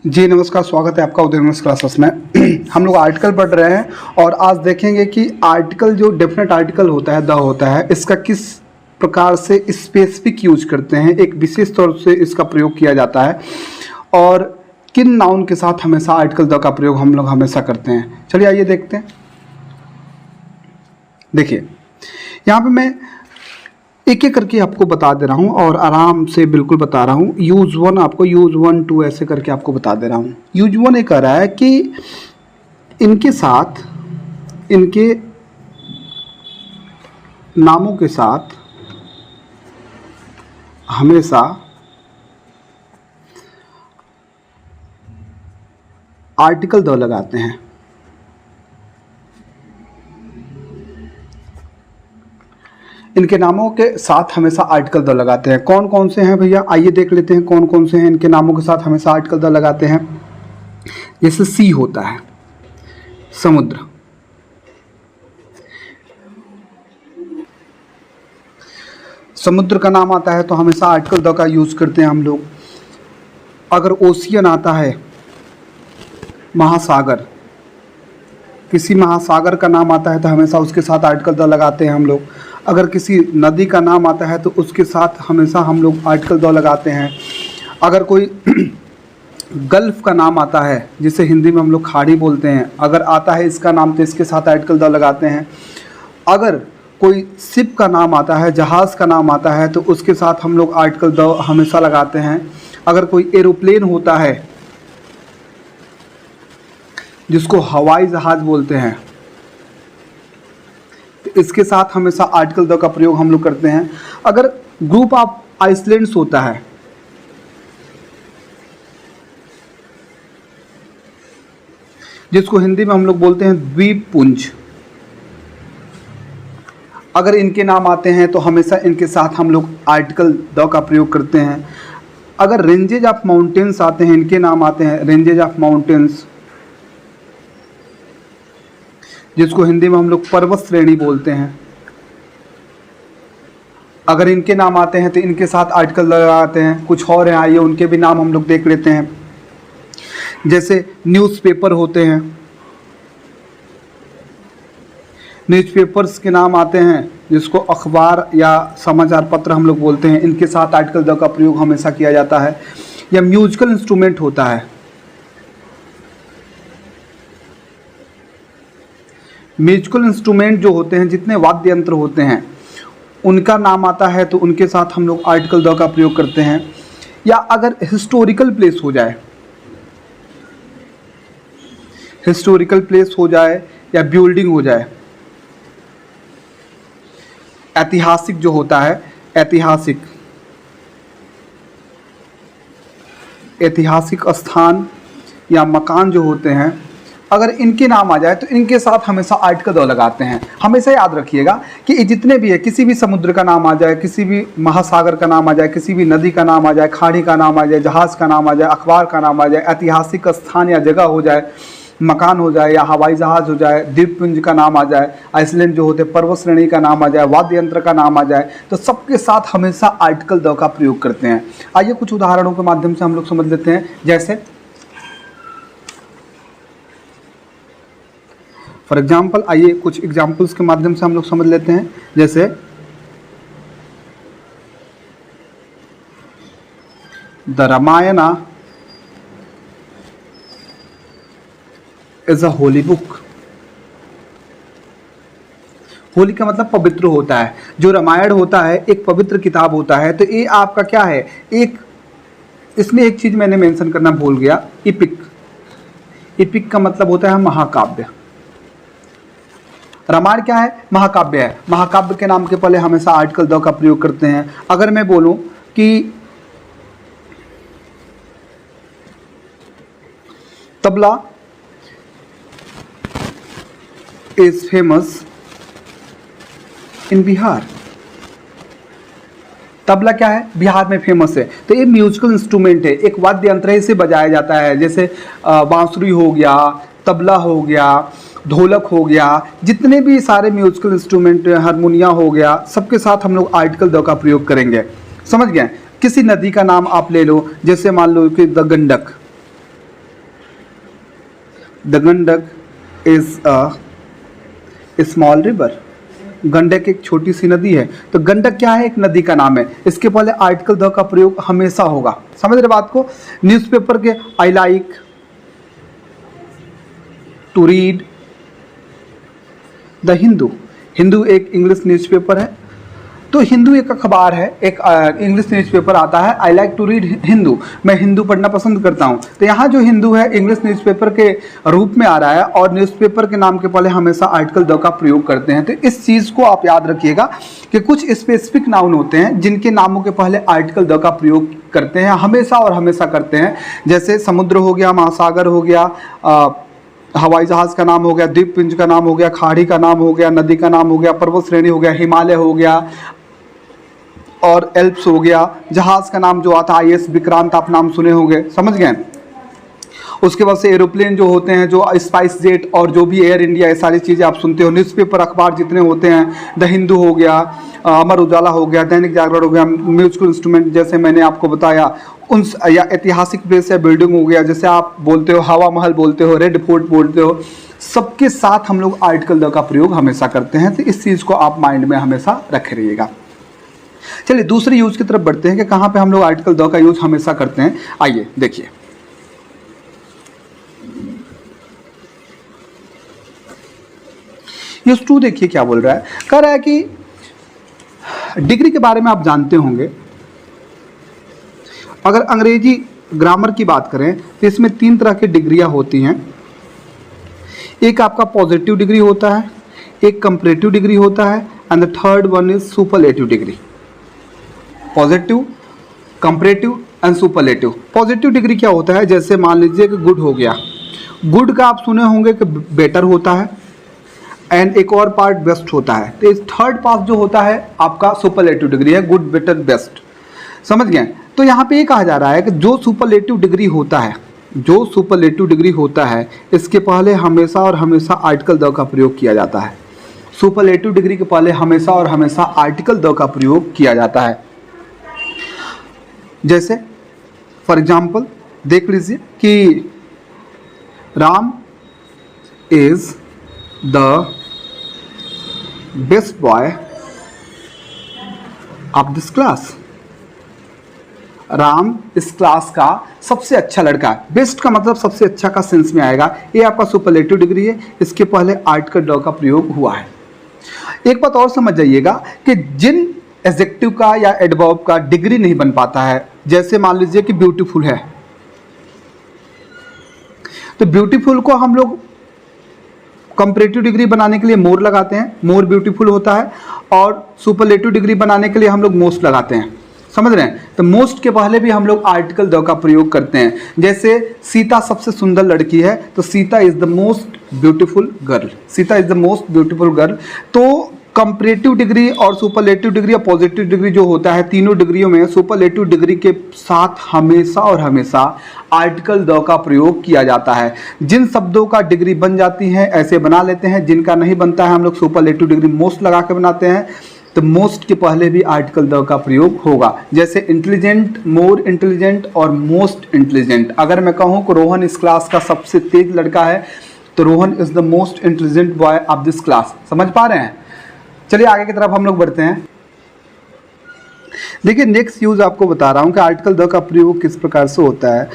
जी नमस्कार, स्वागत है आपका उदय क्लासेस में। हम लोग आर्टिकल पढ़ रहे हैं और आज देखेंगे कि आर्टिकल जो डेफिनेट आर्टिकल होता है, द होता है, इसका किस प्रकार से स्पेसिफिक यूज करते हैं, एक विशेष तौर से इसका प्रयोग किया जाता है और किन नाउन के साथ हमेशा आर्टिकल द का प्रयोग हम लोग हमेशा करते हैं। चलिए आइए देखते हैं। देखिए यहाँ पे मैं एक एक करके आपको बता दे रहा हूँ और आराम से बिल्कुल बता रहा हूँ। यूज वन आपको, यूज वन टू ऐसे करके आपको बता दे रहा हूँ। यूज वन ये कह रहा है कि इनके साथ, इनके नामों के साथ हमेशा आर्टिकल द लगाते हैं। इनके नामों के साथ हमेशा आर्टिकल द लगाते हैं। कौन कौन से हैं भैया, आइए देख लेते हैं कौन कौन से हैं इनके नामों के साथ हमेशा आर्टिकल द लगाते हैं। जैसे सी होता है, समुद्र। समुद्र का नाम आता है तो हमेशा आर्टिकल द का यूज करते हैं हम लोग। अगर ओशियन आता है, महासागर, किसी महासागर का नाम आता है तो हमेशा उसके साथ आर्टिकल द लगाते हैं हम लोग। अगर किसी नदी का नाम आता है तो उसके साथ हमेशा हम लोग आर्टिकल द लगाते हैं। अगर कोई गल्फ का नाम आता है, जिसे हिंदी में हम लोग खाड़ी बोलते हैं, अगर आता है इसका नाम तो इसके साथ आर्टिकल द लगाते हैं। अगर कोई शिप का नाम आता है, जहाज़ का नाम आता है तो उसके साथ हम लोग आर्टिकल द हमेशा लगाते हैं। अगर कोई एरोप्लेन होता है जिसको हवाई जहाज बोलते हैं तो इसके साथ हमेशा आर्टिकल द का प्रयोग हम लोग करते हैं। अगर ग्रुप ऑफ आइसलैंड्स होता है, जिसको हिंदी में हम लोग बोलते हैं द्वीपपुंज, अगर इनके नाम आते हैं तो हमेशा इनके साथ हम लोग आर्टिकल द का प्रयोग करते हैं। अगर रेंजेज ऑफ माउंटेन्स आते हैं, इनके नाम आते हैं रेंजेज ऑफ माउंटेन्स, जिसको हिंदी में हम लोग पर्वत श्रेणी बोलते हैं, अगर इनके नाम आते हैं तो इनके साथ आर्टिकल लगाते हैं। कुछ और हैं, आइए उनके भी नाम हम लोग देख लेते हैं। जैसे न्यूज़पेपर होते हैं, न्यूज़पेपर्स के नाम आते हैं, जिसको अखबार या समाचार पत्र हम लोग बोलते हैं, इनके साथ आर्टिकल द का प्रयोग हमेशा किया जाता है। या म्यूजिकल इंस्ट्रूमेंट होता है, म्यूजिकल इंस्ट्रूमेंट जो होते हैं, जितने वाद्य यंत्र होते हैं, उनका नाम आता है तो उनके साथ हम लोग आर्टिकल द का प्रयोग करते हैं। या अगर हिस्टोरिकल प्लेस हो जाए, हिस्टोरिकल प्लेस हो जाए या बिल्डिंग हो जाए, ऐतिहासिक जो होता है, ऐतिहासिक स्थान या मकान जो होते हैं, अगर इनके नाम आ जाए तो इनके साथ हमेशा आर्टिकल द लगाते हैं। हमेशा याद रखिएगा कि ये जितने भी है, किसी भी समुद्र का नाम आ जाए, किसी भी महासागर का नाम आ जाए, किसी भी नदी का नाम आ जाए, खाड़ी का नाम आ जाए, जहाज़ का नाम आ जाए, अखबार का नाम आ जाए, ऐतिहासिक स्थान या जगह हो जाए, मकान हो जाए या हवाई जहाज़ हो जाए, द्वीपपुंज का नाम आ जाए, आइसलैंड जो होते हैं, पर्वत श्रेणी का नाम आ जाए, वाद्य यंत्र का नाम आ जाए, तो सबके साथ हमेशा आर्टिकल द का प्रयोग करते हैं। आइए कुछ उदाहरणों के माध्यम से हम लोग समझ लेते हैं। जैसे फॉर एग्जाम्पल, आइए कुछ एग्जाम्पल्स के माध्यम से हम लोग समझ लेते हैं। जैसे the Ramayana is a holy book. Holy का मतलब पवित्र होता है। जो रामायण होता है एक पवित्र किताब होता है। तो ये आपका क्या है, एक इसमें एक चीज मैंने मेंशन करना भूल गया, इपिक। इपिक का मतलब होता है महाकाव्य। रामायण क्या है, महाकाव्य है। महाकाव्य के नाम के पहले हमेशा आर्टिकल द का प्रयोग करते हैं। अगर मैं बोलूं कि tabla is famous in Bihar, tabla क्या है, बिहार में फेमस है। तो ये म्यूजिकल इंस्ट्रूमेंट है, एक वाद्य यंत्र से बजाया जाता है। जैसे बांसुरी हो गया, तबला हो गया, ढोलक हो गया, जितने भी सारे म्यूजिकल इंस्ट्रूमेंट, हारमोनिया हो गया, सबके साथ हम लोग आर्टिकल द का प्रयोग करेंगे। समझ गए। किसी नदी का नाम आप ले लो, जैसे मान लो कि the Gandak, the Gandak is a small river. Gandak एक छोटी सी नदी है। तो गंडक क्या है? एक नदी का नाम है। इसके पहले आर्टिकल द का प्रयोग हमेशा होगा। समझ रहे बात को? न्यूज़पेपर के I like to read the Hindu. Hindu एक इंग्लिश न्यूज़पेपर है। तो हिंदू एक अखबार है, एक इंग्लिश न्यूज़पेपर आता है। I like to read Hindu, मैं हिंदू पढ़ना पसंद करता हूँ। तो यहाँ जो हिंदू है इंग्लिश न्यूज़पेपर के रूप में आ रहा है और न्यूज़पेपर के नाम के पहले हमेशा आर्टिकल द का प्रयोग करते हैं। तो इस चीज़ को आप याद रखिएगा कि कुछ स्पेसिफिक नाउन होते हैं जिनके नामों के पहले आर्टिकल द का प्रयोग करते हैं, हमेशा और हमेशा करते हैं। जैसे समुद्र हो गया, महासागर हो गया, हवाई जहाज़ का नाम हो गया, द्वीपपुंज का नाम हो गया, खाड़ी का नाम हो गया, नदी का नाम हो गया, पर्वत श्रेणी हो गया, हिमालय हो गया और एल्प्स हो गया। जहाज़ का नाम जो आता है IS विक्रांत, आप नाम सुने होंगे, समझ गए। उसके बाद से एरोप्लेन जो होते हैं, जो स्पाइस जेट और जो भी एयर इंडिया, ये सारी चीज़ें आप सुनते हो। न्यूज़पेपर अखबार जितने होते हैं, द हिंदू हो गया, अमर उजाला हो गया, दैनिक जागरण हो गया, म्यूजिकल इंस्ट्रूमेंट जैसे मैंने आपको बताया, उन या ऐतिहासिक प्लेस या बिल्डिंग हो गया, जैसे आप बोलते हो हवा महल बोलते हो, रेड फोर्ट बोलते हो, सबके साथ हम लोग आर्टिकल द का प्रयोग हमेशा करते हैं। तो इस चीज़ को आप माइंड में हमेशा रखे रहिएगा। चलिए दूसरे यूज की तरफ बढ़ते हैं कि कहाँ पे हम लोग आर्टिकल द का यूज हमेशा करते हैं। आइए देखिए, यूज टू देखिए क्या बोल रहा है। कह रहा है कि डिग्री के बारे में आप जानते होंगे। अगर अंग्रेजी ग्रामर की बात करें तो इसमें 3 तरह की डिग्रियां होती हैं। एक आपका पॉजिटिव डिग्री होता है, एक कंपैरेटिव डिग्री होता है and the third one is superlative degree. Positive, comparative and superlative. Positive degree क्या होता है? जैसे मान लीजिए कि गुड हो गया, गुड का आप सुने होंगे कि बेटर होता है एंड एक और पार्ट बेस्ट होता है। तो इस थर्ड पार्ट जो होता है आपका सुपरलेटिव डिग्री है, गुड बेटर बेस्ट, समझ गए। तो यहाँ पे ये कहा जा रहा है कि जो सुपरलेटिव डिग्री होता है, जो सुपरलेटिव डिग्री होता है, इसके पहले हमेशा और हमेशा आर्टिकल द का प्रयोग किया जाता है। सुपरलेटिव डिग्री के पहले हमेशा और हमेशा आर्टिकल द का प्रयोग किया जाता है। जैसे फॉर एग्जाम्पल देख लीजिए कि Ram is the best boy of this class. Ram इस क्लास का सबसे अच्छा लड़का है। बेस्ट का मतलब सबसे अच्छा का सेंस में आएगा। ये आपका सुपरलेटिव डिग्री है, इसके पहले आर्टिकल द का प्रयोग हुआ है। एक बात और समझ जाइएगा कि जिन एडजेक्टिव का या एडवर्ब का डिग्री नहीं बन पाता है, जैसे मान लीजिए कि ब्यूटीफुल है, तो ब्यूटीफुल को हम लोग कंपैरेटिव डिग्री बनाने के लिए मोर लगाते हैं, मोर ब्यूटीफुल होता है, और सुपरलेटिव डिग्री बनाने के लिए हम लोग मोस्ट लगाते हैं, समझ रहे हैं। तो मोस्ट के पहले भी हम लोग आर्टिकल द का प्रयोग करते हैं। जैसे सीता सबसे सुंदर लड़की है, तो Sita is the most beautiful girl, Sita is the most beautiful girl. तो कंपैरेटिव डिग्री और सुपरलेटिव डिग्री और पॉजिटिव डिग्री जो होता है, तीनों डिग्रियों में सुपरलेटिव डिग्री के साथ हमेशा और हमेशा आर्टिकल द का प्रयोग किया जाता है। जिन शब्दों का डिग्री बन जाती है ऐसे बना लेते हैं, जिनका नहीं बनता है हम लोग सुपरलेटिव डिग्री मोस्ट लगा के बनाते हैं। तो मोस्ट के पहले भी आर्टिकल द का प्रयोग होगा। जैसे इंटेलिजेंट, मोर इंटेलिजेंट और मोस्ट इंटेलिजेंट। अगर मैं कहूँ कि रोहन इस क्लास का सबसे तेज लड़का है, तो Rohan is the most intelligent boy of this class. समझ पा रहे हैं? चलिए आगे की तरफ हम लोग बढ़ते हैं। देखिए नेक्स्ट यूज आपको बता रहा हूँ कि आर्टिकल द का प्रयोग किस प्रकार से होता है।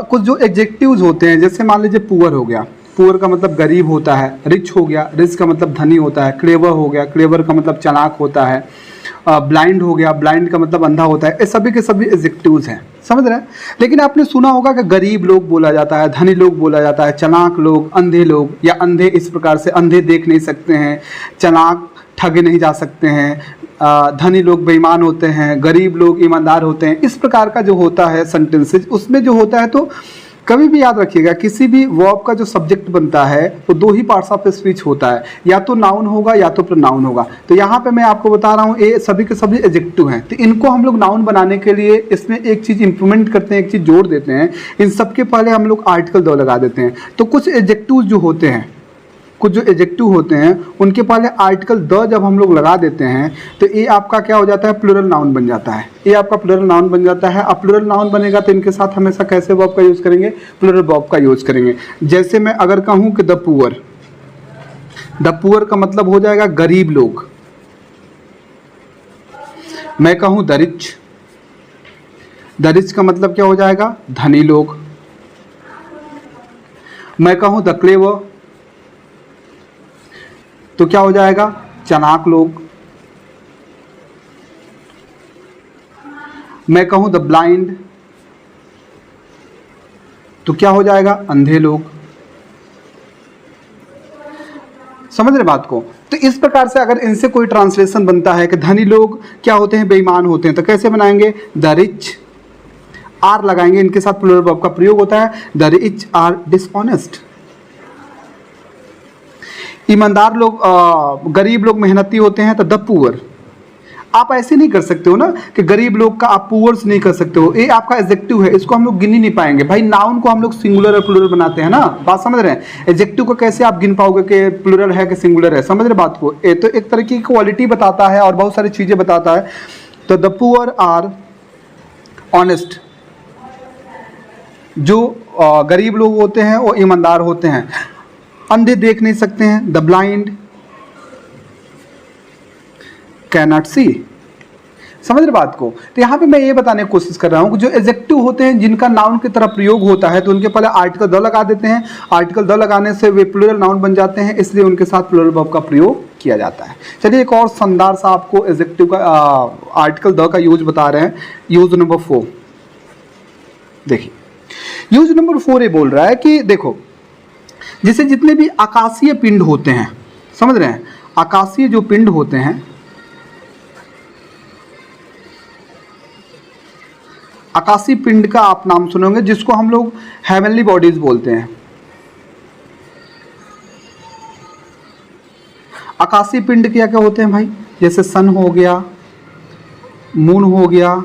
कुछ जो एडजेक्टिव्स होते हैं, जैसे मान लीजिए पुअर हो गया, पुअर का मतलब गरीब होता है। रिच हो गया, रिच का मतलब धनी होता है। क्लेवर हो गया, क्लेवर का मतलब चालाक होता है। ब्लाइंड हो गया, ब्लाइंड का मतलब अंधा होता है। ये सभी के सभी एडजेक्टिव्स हैं, समझ रहे हैं। लेकिन आपने सुना होगा कि गरीब लोग बोला जाता है, धनी लोग बोला जाता है, चालाक लोग, अंधे लोग, या अंधे इस प्रकार से अंधे देख नहीं सकते हैं, चालाक ठगे नहीं जा सकते हैं, धनी लोग बेईमान होते हैं, गरीब लोग ईमानदार होते हैं। इस प्रकार का जो होता है सेंटेंसेज, उसमें जो होता है, तो कभी भी याद रखिएगा किसी भी वर्ब का जो सब्जेक्ट बनता है वो 2 ही पार्ट्स ऑफ स्पीच होता है, या तो नाउन होगा या तो प्रोनाउन होगा। तो यहाँ पे मैं आपको बता रहा हूँ ये सभी के सभी एडजेक्टिव हैं। तो इनको हम लोग नाउन बनाने के लिए इसमें एक चीज़ इंप्रूवमेंट करते हैं, एक चीज़ जोड़ देते हैं। इन सबके पहले हम लोग आर्टिकल द लगा देते हैं। तो कुछ एडजेक्टिव जो होते हैं, कुछ जो एडजेक्टिव होते हैं उनके पहले आर्टिकल द जब हम लोग लगा देते हैं तो ये आपका क्या हो जाता है, प्लूरल नाउन बन जाता है। ये आपका प्लूरल नाउन बन जाता है। अब प्लूरल नाउन बनेगा तो इनके साथ हमेशा कैसे वर्ब का यूज़ करेंगे, प्लूरल वर्ब का यूज़ करेंगे। जैसे मैं अगर कहूँ कि द पुअर का मतलब हो जाएगा गरीब लोग। मैं कहूँ द रिच का मतलब क्या हो जाएगा, धनी लोग। मैं कहूँ द क्लेवर तो क्या हो जाएगा, चालाक लोग। मैं कहूँ द ब्लाइंड तो क्या हो जाएगा, अंधे लोग। समझ रहे बात को? तो इस प्रकार से अगर इनसे कोई ट्रांसलेशन बनता है कि धनी लोग क्या होते हैं, बेईमान होते हैं, तो कैसे बनाएंगे, द रिच, आर लगाएंगे, इनके साथ प्लूरल वर्ब का प्रयोग होता है, द रिच आर डिसऑनेस्ट। ईमानदार लोग, गरीब लोग मेहनती होते हैं, तो द पुअर। आप ऐसे नहीं कर सकते हो ना कि गरीब लोग का आप पुअर्स नहीं कर सकते हो, ये आपका एडजेक्टिव है, इसको हम लोग गिन ही नहीं पाएंगे भाई। नाउन को हम लोग सिंगुलर और प्लूरल बनाते हैं ना, बात समझ रहे हैं। एडजेक्टिव को कैसे आप गिन पाओगे कि प्लूरल है कि सिंगुलर है, समझ रहे बात को? ये तो एक तरह की क्वालिटी बताता है और बहुत सारी चीजें बताता है। तो द पुअर आर ऑनेस्ट, जो गरीब लोग होते हैं वो ईमानदार होते हैं। अंधे देख नहीं सकते हैं, द ब्लाइंड कैन नॉट सी। समझ रहे बात को? तो यहाँ पे मैं ये बताने की कोशिश कर रहा हूँ कि जो एडजेक्टिव होते हैं जिनका नाउन की तरह प्रयोग होता है तो उनके पहले आर्टिकल द लगा देते हैं। आर्टिकल द लगाने से वे प्लूरल नाउन बन जाते हैं, इसलिए उनके साथ प्लूरल वर्ब का प्रयोग किया जाता है। चलिए एक और शानदार सा आपको एडजेक्टिव का आर्टिकल द का यूज बता रहे हैं। यूज नंबर 4 देखिए, यूज नंबर 4 ये बोल रहा है कि देखो, जैसे जितने भी आकाशीय पिंड होते हैं, समझ रहे हैं, आकाशीय जो पिंड होते हैं, आकाशीय पिंड का आप नाम सुनोगे जिसको हम लोग हेवनली बॉडीज बोलते हैं। आकाशीय पिंड क्या क्या होते हैं भाई, जैसे सन हो गया, मून हो गया,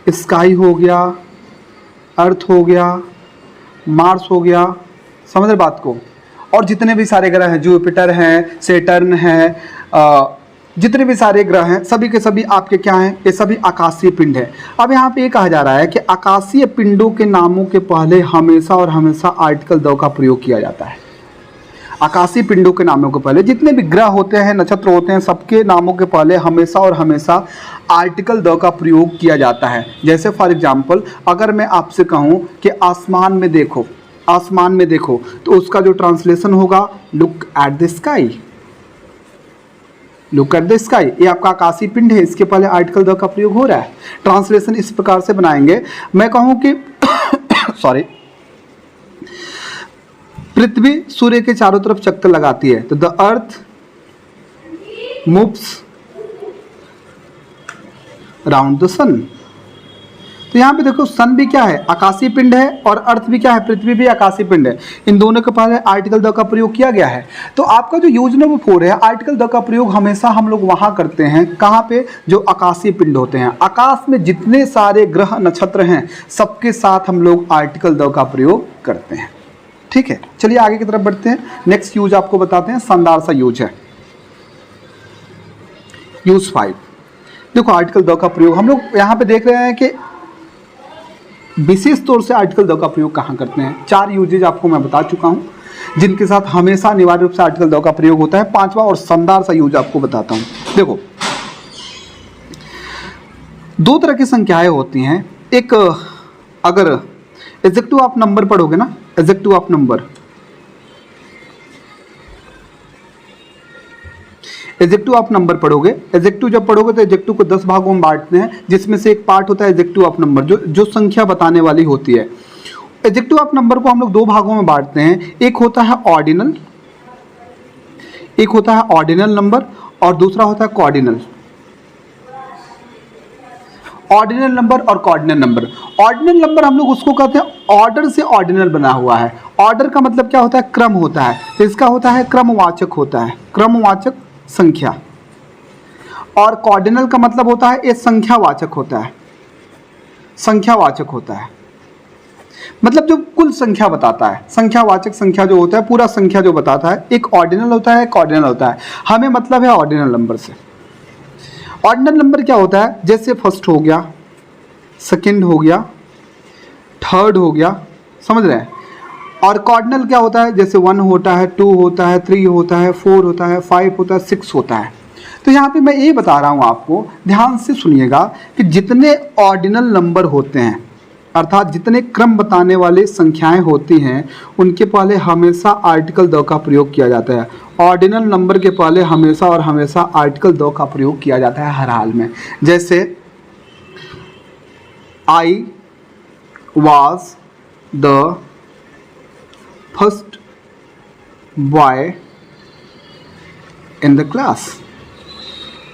स्काई हो गया, अर्थ हो गया, मार्स हो गया। समझ रहे बात को? और जितने भी सारे ग्रह हैं, जुपिटर हैं, सेटर्न हैं, जितने भी सारे ग्रह हैं सभी के सभी आपके क्या हैं, ये सभी आकाशीय पिंड है। अब यहाँ पे ये कहा जा रहा है कि आकाशीय पिंडों के नामों के पहले हमेशा और हमेशा आर्टिकल द का प्रयोग किया जाता है। आकाशीय पिंडों के नामों के पहले जितने भी ग्रह होते हैं, नक्षत्र होते हैं, सबके नामों के पहले हमेशा और हमेशा आर्टिकल द का प्रयोग किया जाता है। जैसे फॉर एग्जाम्पल अगर मैं आपसे कहूँ कि आसमान में देखो, आसमान में देखो, तो उसका जो ट्रांसलेशन होगा look at the sky. Look at the sky, ये आपका आकाशीय पिंड है, इसके पहले आर्टिकल द का प्रयोग हो रहा है। ट्रांसलेशन इस प्रकार से बनाएंगे, मैं कहूँ कि सॉरी, पृथ्वी सूर्य के चारों तरफ चक्कर लगाती है, तो the earth moves round the sun. तो यहाँ पे देखो, सन भी क्या है, आकाशीय पिंड है, और अर्थ भी क्या है, पृथ्वी भी आकाशीय पिंड है। इन दोनों के पहले आर्टिकल द का प्रयोग किया गया है। तो आपका जो यूज नंबर 4 है, आर्टिकल द का प्रयोग हमेशा हम लोग वहां करते हैं, कहाँ पे, जो आकाशीय पिंड होते हैं। आकाश में जितने सारे ग्रह नक्षत्र हैं सबके साथ हम लोग आर्टिकल द का प्रयोग करते हैं। ठीक है, चलिए आगे की तरफ बढ़ते हैं। नेक्स्ट यूज आपको बताते हैं, शानदार सा यूज है यूज 5। देखो आर्टिकल द का प्रयोग हम लोग यहाँ पे देख रहे हैं कि विशेष तौर से आर्टिकल द का प्रयोग कहाँ करते हैं। 4 यूजेज आपको मैं बता चुका हूँ जिनके साथ हमेशा अनिवार्य रूप से आर्टिकल द का प्रयोग होता है। 5वां और शानदार सा यूज आपको बताता हूँ। देखो 2 तरह की संख्याएं होती हैं। एक, अगर एडजेक्टिव आप नंबर पढ़ोगे ना, adjective of number, adjective of number पढ़ोगे, एडजेक्टिव जब पढ़ोगे तो एडजेक्टिव को 10 भागों में बांटते हैं, जिसमें से एक पार्ट होता है एडजेक्टिव ऑफ नंबर, जो संख्या बताने वाली होती है। एडजेक्टिव ऑफ नंबर को हम लोग 2 भागों में बांटते हैं, एक होता है ऑर्डिनल, एक होता है ऑर्डिनल नंबर, और दूसरा होता है कॉर्डिनल। ऑर्डिनल नंबर और कॉर्डिनल नंबर। ऑर्डिनल नंबर हम लोग उसको कहते हैं ऑर्डर से ऑर्डिनल बना हुआ है। ऑर्डर का मतलब क्या होता है, क्रम होता है, तो इसका होता है क्रमवाचक होता है, क्रमवाचक संख्या। और कॉर्डिनल का मतलब होता है ये संख्यावाचक होता है, संख्यावाचक होता है। मतलब जो कुल संख्या बताता है, संख्यावाचक संख्या जो होता है, पूरा संख्या जो बताता है, एक ऑर्डिनल होता है, एक ऑर्डिनल होता है। हमें मतलब है ऑर्डिनल नंबर से। ऑर्डिनल नंबर क्या होता है, जैसे फर्स्ट हो गया, सेकंड हो गया, थर्ड हो गया, समझ रहे हैं। और कॉर्डिनल क्या होता है, जैसे 1 होता है, 2 होता है, 3 होता है, 4 होता है, 5 होता है, 6 होता है। तो यहाँ पे मैं ये बता रहा हूँ आपको, ध्यान से सुनिएगा कि जितने ऑर्डिनल नंबर होते हैं, अर्थात जितने क्रम बताने वाले संख्याएं होती हैं, उनके पहले हमेशा आर्टिकल द का प्रयोग किया जाता है। ऑर्डिनल नंबर के पहले हमेशा और हमेशा आर्टिकल द का प्रयोग किया जाता है हर हाल में। जैसे I was the first boy in the class,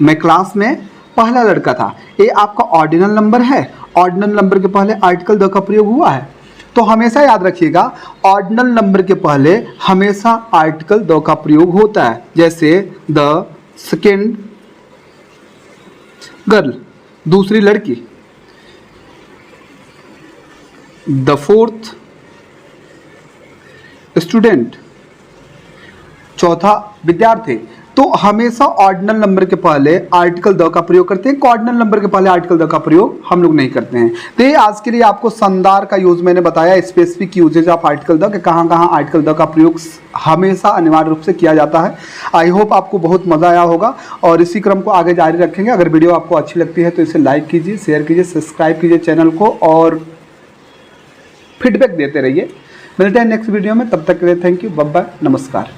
मैं क्लास में पहला लड़का था। ये आपका ऑर्डिनल नंबर है, ऑर्डिनल नंबर के पहले आर्टिकल द का प्रयोग हुआ है। तो हमेशा याद रखिएगा, ऑर्डिनल नंबर के पहले हमेशा आर्टिकल द का प्रयोग होता है। जैसे द सेकेंड गर्ल, दूसरी लड़की, द फोर्थ स्टूडेंट, चौथा विद्यार्थी। तो हमेशा ऑर्डिनल नंबर के पहले आर्टिकल द का प्रयोग करते हैं, ऑर्डिनल नंबर के पहले आर्टिकल द का प्रयोग हम लोग नहीं करते हैं। तो ये आज के लिए आपको शानदार का यूज मैंने बताया, specific usages of article the, कि कहाँ कहाँ आर्टिकल द का प्रयोग हमेशा अनिवार्य रूप से किया जाता है। आई होप आपको बहुत मजा आया होगा और इसी क्रम को आगे जारी रखेंगे। अगर वीडियो आपको अच्छी लगती है तो इसे लाइक कीजिए, शेयर कीजिए, सब्सक्राइब कीजिए चैनल को और फीडबैक देते रहिए। मिलते हैं नेक्स्ट वीडियो में, तब तक के लिए थैंक यू, बाय बाय, नमस्कार।